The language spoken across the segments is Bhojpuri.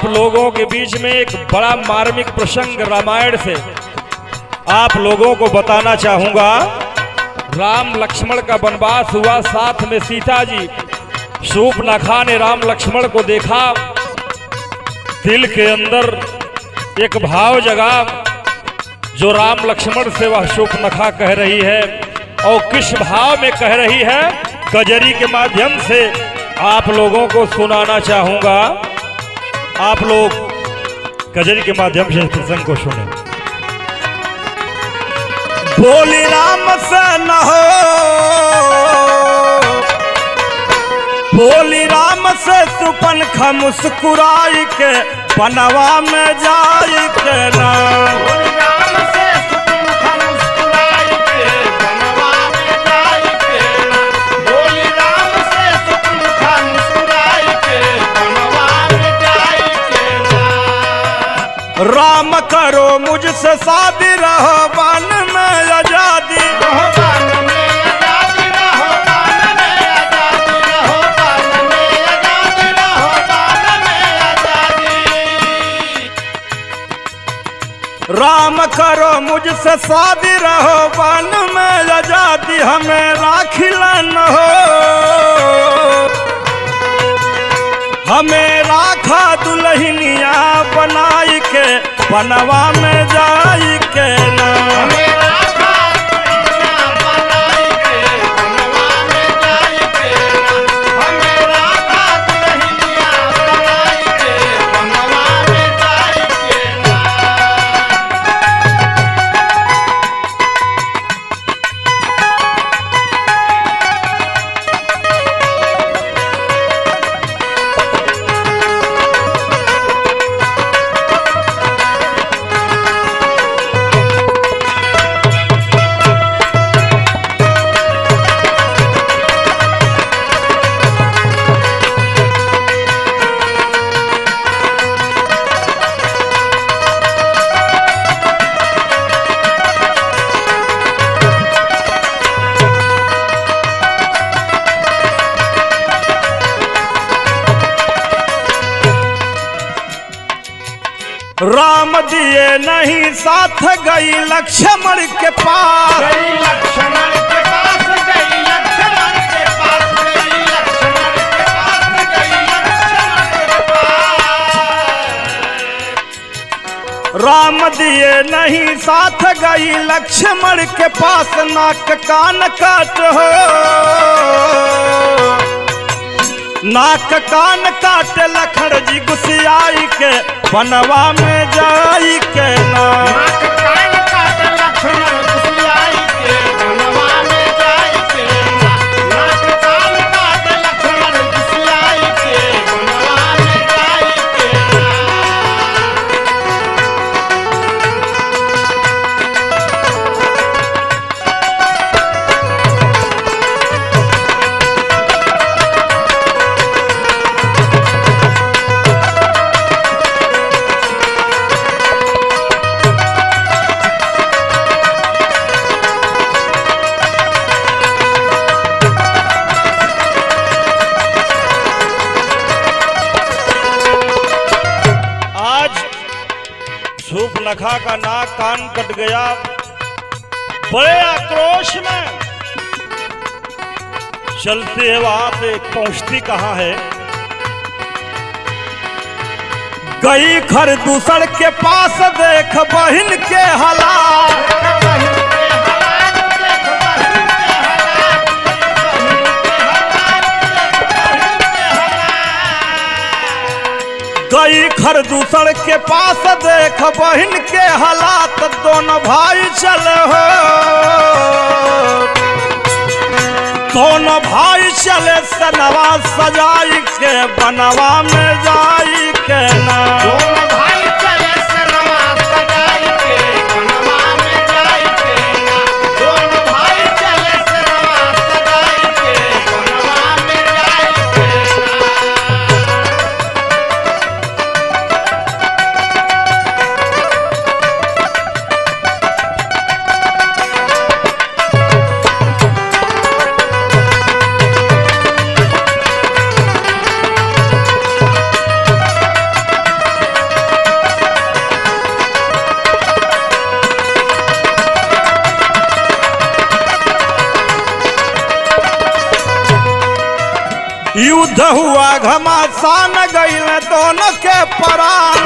लोगों के बीच में एक बड़ा मार्मिक प्रसंग रामायण से आप लोगों को बताना चाहूंगा। राम लक्ष्मण का वनवास हुआ, साथ में सीता जी। शूर्पणखा ने राम लक्ष्मण को देखा, दिल के अंदर एक भाव जगा जो राम लक्ष्मण से वह शूर्पणखा कह रही है। और किस भाव में कह रही है, कजरी के माध्यम से आप लोगों को सुनाना चाहूंगा। आप लोग कजरी के माध्यम से इस प्रसंग को सुने। बोली राम से न हो, बोली राम से शूर्पणखा मुस्कुराई के बनवा में जाई के ना। राम करो मुझसे शादी, रहो वन में आजादी, राम करो मुझसे शादी, रहो वन में आजादी, हमें राखिलन हो, हमें राखा दुल्हनिया बनाई के बनवा में जाई के ना। हमें राखा दुल्हनिया बनाई के बनवा में जाई के ना। हमें राखा दुल्हनिया बनाई के बनवा में जाई के ना। राम दिए नहीं साथ, गई लक्ष्मण के पास, गई लक्ष्मण के पास, गई लक्ष्मण के पास, गई लक्ष्मण के पास, गई लक्ष्मण के पास। राम दिए नहीं साथ, गई लक्ष्मण के पास, नाक कान काट हो, नाक कान काट लखन जी गुस्सियाई के बनवा में जाई के ना। नाक कान काट लक्ष्मण गुस्सियाई के बनवा में जाई के ना। नाक कान काट लक्ष्मण गुस्सियाई के बनवा में जाई के ना। शूर्पणखा का नाक कान कट गया। बड़े आक्रोश में चलते हैं, वहां पे पहुंचती कहां है, गई खरदूसर के पास, देख बहन के हालात, गई खरदूसर के पास, देख बहन के हालात, दोनों भाई चले हो, दोनों भाई चले सनवा सजाई के बनवा में जाई के ना। दोनों भाई चले सनवा सजाई के बनवा में जाई के ना। दोनों भाई चले सनवा सजाई के बनवा में जाई के ना। युद्ध हुआ घमासान गईल दोनों के प्राण।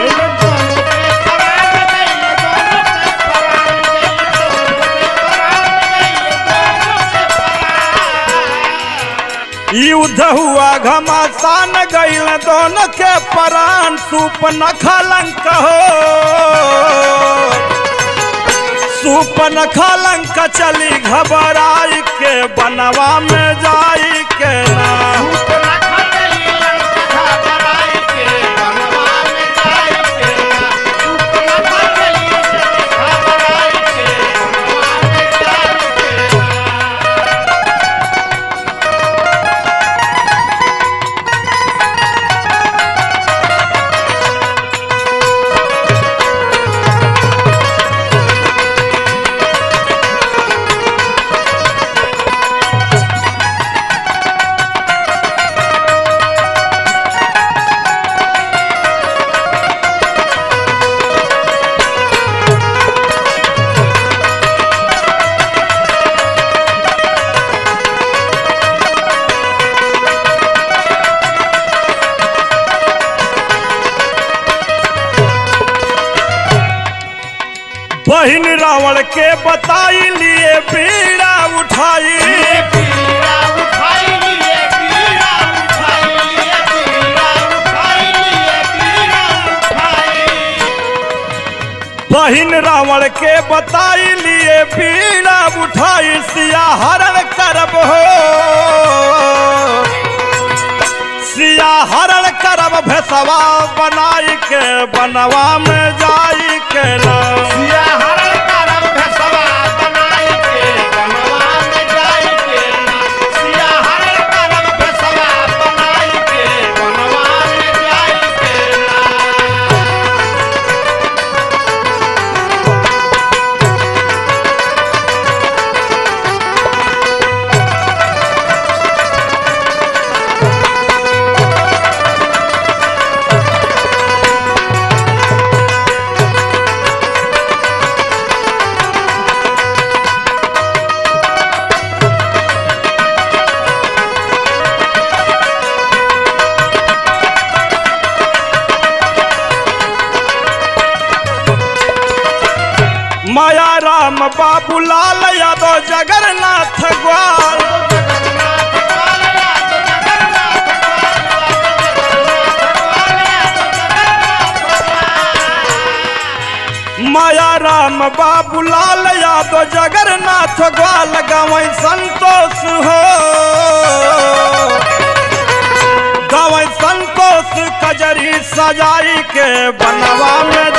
युद्ध हुआ घमासान गईल दोनों के प्राण। सूर्पनखा लंक हो सूर्पनखा लंक चली घबराई के बनवा में जाई के नाम। बहिन रावण के बताई लिए पीड़ा उठाई। बहिन रावण के बताई लिए पीड़ा उठाई। सिया हरण करब हो सिया हरण करब भेसवा बनाई के बनवा में जाई के नाम। सिया हरण करब भेसवा बनाई के बनवा में जाई के नाम। सिया हरण करब भेसवा बनाई के बनवा में जाई के नाम। माया राम बाबूलाल यादव जगन्नाथ ग्वाल। माया राम बाबूलाल यादव जगन्नाथ ग्वाल। गवै संतोष हो गवै संतोष कजरी सजाई के बनवा में